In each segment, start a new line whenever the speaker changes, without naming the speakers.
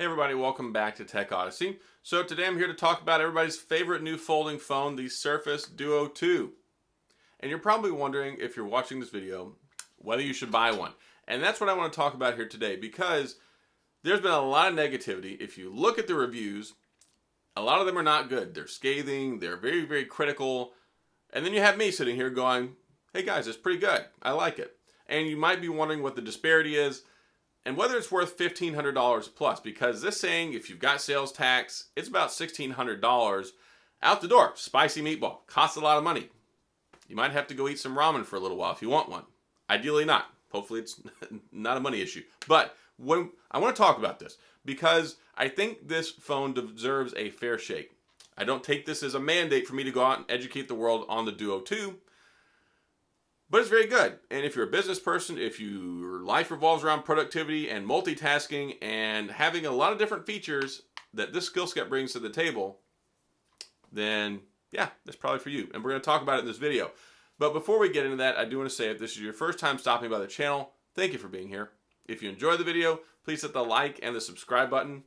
Hey everybody, welcome back to TechOdyssey. So today I'm here to talk about everybody's favorite new folding phone, the Surface Duo 2. And you're probably wondering, if you're watching this video, whether you should buy one. And that's what I want to talk about here today, because there's been a lot of negativity. If you look at the reviews, a lot of them are not good. They're scathing, they're very, very critical. And then you have me sitting here going, hey guys, it's pretty good. I like it. And you might be wondering what the disparity is and whether it's worth $1,500 plus, because this thing, if you've got sales tax, it's about $1,600 out the door. Spicy meatball. Costs a lot of money. You might have to go eat some ramen for a little while if you want one. Ideally not. Hopefully it's not a money issue. But when I want to talk about this, because I think this phone deserves a fair shake. I don't take this as a mandate for me to go out and educate the world on the Duo 2. But it's very good. And if you're a business person, if your life revolves around productivity and multitasking and having a lot of different features that this skill set brings to the table, then yeah, that's probably for you. And we're going to talk about it in this video. But before we get into that, I do want to say, if this is your first time stopping by the channel, thank you for being here. If you enjoyed the video, please hit the like and the subscribe button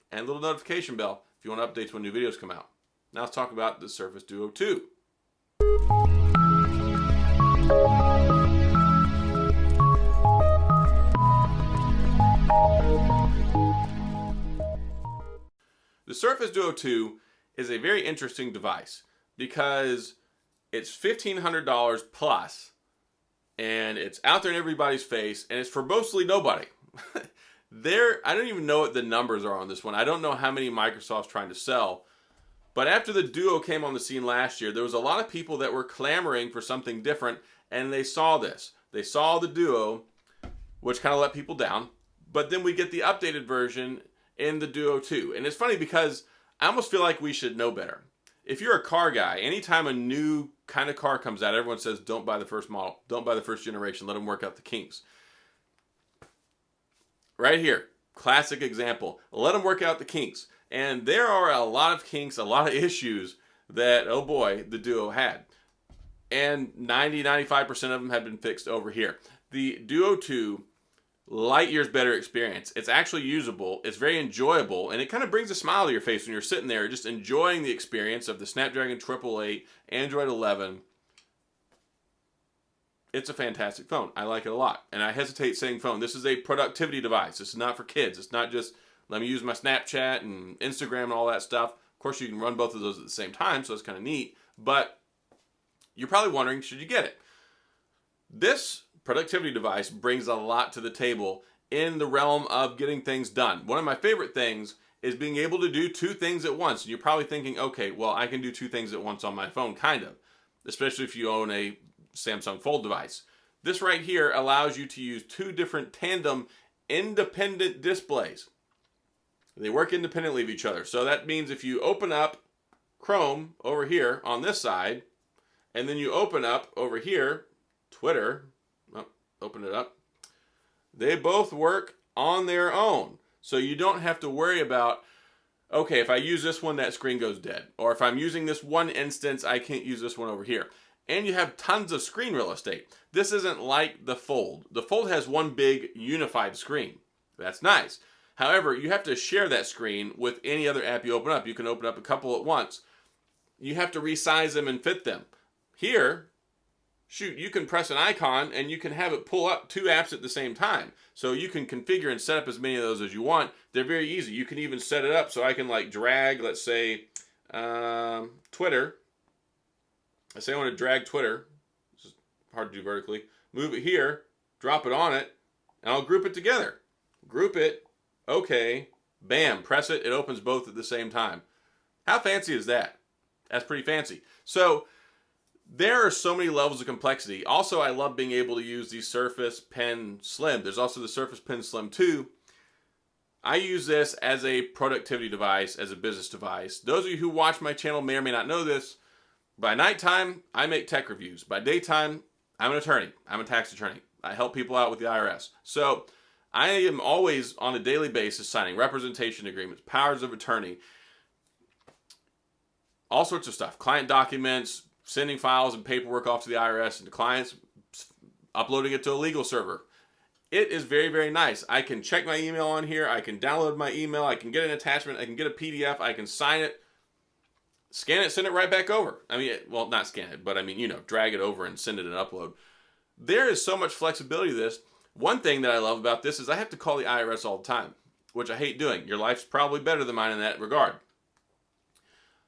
and little notification bell if you want updates when new videos come out. Now let's talk about the Surface Duo 2. The Surface Duo 2 is a very interesting device because it's $1,500 plus and it's out there in everybody's face and it's for mostly nobody. I don't even know what the numbers are on this one. I don't know how many Microsoft's trying to sell. But after the Duo came on the scene last year, there was a lot of people that were clamoring for something different, and they saw this. They saw the Duo, which kind of let people down. But then we get the updated version in the Duo 2. And it's funny because I almost feel like we should know better. If you're a car guy, anytime a new kind of car comes out, everyone says, don't buy the first model. Don't buy the first generation. Let them work out the kinks. Right here, classic example. Let them work out the kinks. And there are a lot of kinks, a lot of issues that, oh boy, the Duo had. And 90-95% of them have been fixed over here. The Duo 2, light years better experience. It's actually usable, it's very enjoyable, and it kind of brings a smile to your face when you're sitting there just enjoying the experience of the Snapdragon 888, Android 11. It's a fantastic phone. I like it a lot. And I hesitate saying phone. This is a productivity device. This is not for kids. It's not just, let me use my Snapchat and Instagram and all that stuff. Of course, you can run both of those at the same time, so it's kind of neat. But you're probably wondering, should you get it? This productivity device brings a lot to the table in the realm of getting things done. One of my favorite things is being able to do two things at once. And you're probably thinking, okay, well, I can do two things at once on my phone, kind of. Especially if you own a Samsung Fold device. This right here allows you to use two different tandem independent displays. They work independently of each other. So that means if you open up Chrome over here on this side, and then you open up over here Twitter, open it up, they both work on their own. So you don't have to worry about, okay, if I use this one, that screen goes dead. Or if I'm using this one instance, I can't use this one over here. And you have tons of screen real estate. This isn't like the Fold. The Fold has one big unified screen. That's nice. However, you have to share that screen with any other app you open up. You can open up a couple at once. You have to resize them and fit them. Here, shoot, you can press an icon and you can have it pull up two apps at the same time. So you can configure and set up as many of those as you want. They're very easy. You can even set it up so I can like drag, let's say, Twitter. I say I want to drag Twitter. This is hard to do vertically. Move it here, drop it on it, and I'll group it together. Group it, okay, bam, press it, it opens both at the same time. How fancy is that? That's pretty fancy. So there are so many levels of complexity. Also, I love being able to use the Surface Pen Slim. There's also the Surface Pen Slim 2. I use this as a productivity device, as a business device. Those of you who watch my channel may or may not know this. By nighttime, I make tech reviews. By daytime, I'm an attorney. I'm a tax attorney. I help people out with the IRS. So I am always on a daily basis signing representation agreements, powers of attorney, all sorts of stuff. Client documents, sending files and paperwork off to the IRS and to clients, uploading it to a legal server. It is very, very nice. I can check my email on here. I can download my email. I can get an attachment. I can get a PDF. I can sign it, scan it, send it right back over. I mean, well, not scan it, but I mean, drag it over and send it and upload. There is so much flexibility to this. One thing that I love about this is I have to call the IRS all the time, which I hate doing. Your life's probably better than mine in that regard.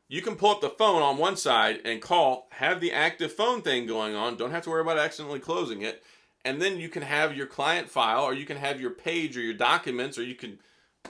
You can pull up the phone on one side and call, have the active phone thing going on, don't have to worry about accidentally closing it, and then you can have your client file, or you can have your page or your documents, or you can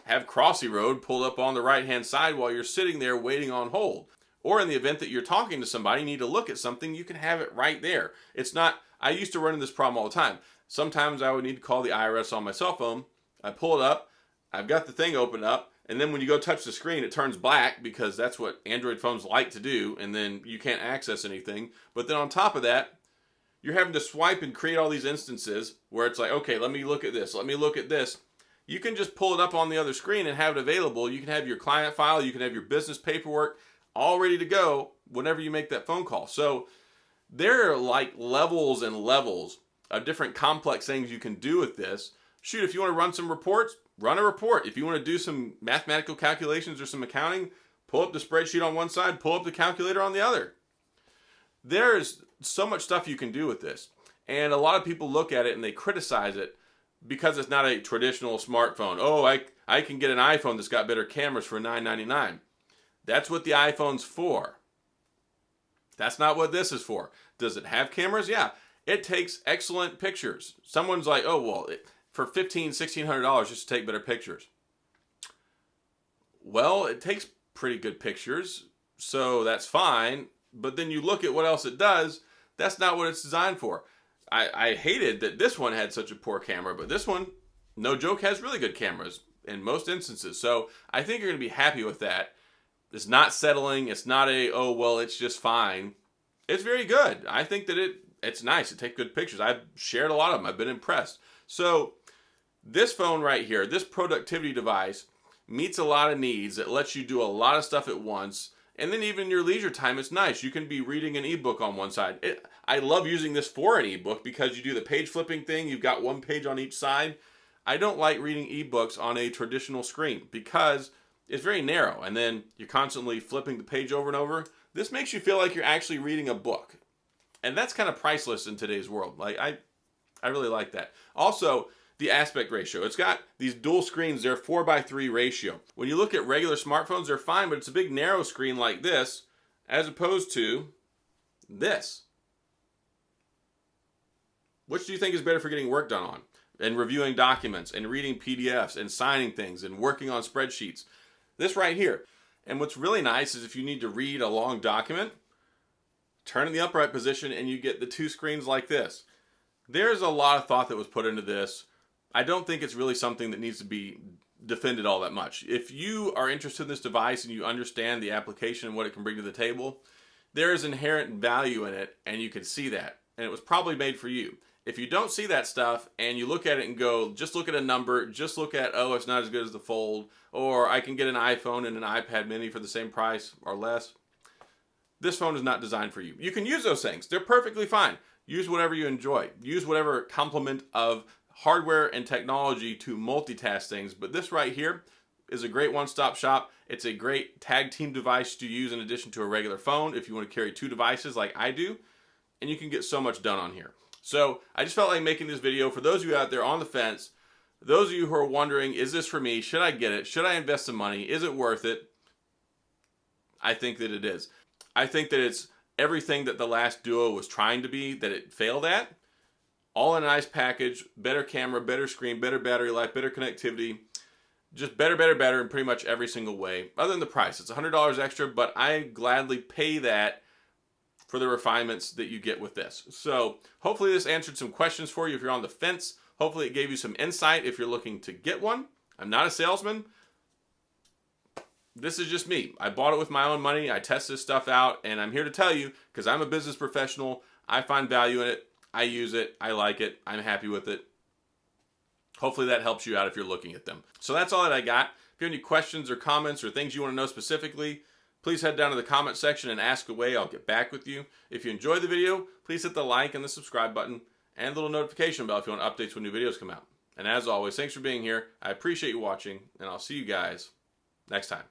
have Crossy Road pulled up on the right-hand side while you're sitting there waiting on hold. Or in the event that you're talking to somebody, you need to look at something, you can have it right there. It's not, I used to run into this problem all the time. Sometimes I would need to call the IRS on my cell phone. I pull it up, I've got the thing open up, and then when you go touch the screen, it turns black because that's what Android phones like to do, and then you can't access anything. But then on top of that, you're having to swipe and create all these instances where it's like, okay, let me look at this, let me look at this. You can just pull it up on the other screen and have it available. You can have your client file, you can have your business paperwork, all ready to go whenever you make that phone call. So there are like levels and levels of different complex things you can do with this. Shoot, if you want to run some reports, run a report. If you want to do some mathematical calculations or some accounting, pull up the spreadsheet on one side, pull up the calculator on the other. There's so much stuff you can do with this. And a lot of people look at it and they criticize it because it's not a traditional smartphone. Oh, I can get an iPhone that's got better cameras for $9.99. That's what the iPhone's for. That's not what this is for. Does it have cameras? Yeah. It takes excellent pictures. Someone's like, oh, well, for $1,500, $1,600 just to take better pictures. Well, it takes pretty good pictures, so that's fine. But then you look at what else it does, that's not what it's designed for. I hated that this one had such a poor camera, but this one, no joke, has really good cameras in most instances. So I think you're going to be happy with that. It's not settling. It's not oh, well, it's just fine. It's very good. I think that it's nice. It takes good pictures. I've shared a lot of them. I've been impressed. So this phone right here, this productivity device, meets a lot of needs. It lets you do a lot of stuff at once. And then even in your leisure time, it's nice. You can be reading an ebook on one side. I love using this for an ebook because you do the page flipping thing. You've got one page on each side. I don't like reading ebooks on a traditional screen because it's very narrow. And then you're constantly flipping the page over and over. This makes you feel like you're actually reading a book. And that's kind of priceless in today's world. Like I really like that. Also, the aspect ratio. It's got these dual screens. They're 4:3 ratio. When you look at regular smartphones, they're fine, but it's a big narrow screen like this, as opposed to this. Which do you think is better for getting work done on? And reviewing documents, and reading PDFs, and signing things, and working on spreadsheets. This right here. And what's really nice is if you need to read a long document, turn in the upright position and you get the two screens like this. There's a lot of thought that was put into this. I don't think it's really something that needs to be defended all that much. If you are interested in this device and you understand the application and what it can bring to the table, there is inherent value in it, and you can see that. And it was probably made for you. If you don't see that stuff and you look at it and go, just look at a number, just look at, oh, it's not as good as the Fold, or I can get an iPhone and an iPad mini for the same price or less, this phone is not designed for you. You can use those things. They're perfectly fine. Use whatever you enjoy. Use whatever complement of hardware and technology to multitask things. But this right here is a great one-stop shop. It's a great tag team device to use in addition to a regular phone if you want to carry two devices like I do. And you can get so much done on here. So I just felt like making this video for those of you out there on the fence, those of you who are wondering, is this for me? Should I get it? Should I invest some money? Is it worth it? I think that it is. I think that it's everything that the last Duo was trying to be that it failed at. All in a nice package, better camera, better screen, better battery life, better connectivity. Just better, better, better in pretty much every single way. Other than the price. It's $100 extra, but I gladly pay that for the refinements that you get with this. So hopefully this answered some questions for you if you're on the fence. Hopefully it gave you some insight if you're looking to get one. I'm not a salesman. This is just me. I bought it with my own money. I test this stuff out, and I'm here to tell you, because I'm a business professional, I find value in it. I use it. I like it. I'm happy with it. Hopefully that helps you out if you're looking at them. So that's all that I got. If you have any questions or comments or things you want to know specifically, please head down to the comment section and ask away. I'll get back with you. If you enjoyed the video, please hit the like and the subscribe button and the little notification bell if you want updates when new videos come out. And as always, thanks for being here. I appreciate you watching, and I'll see you guys next time.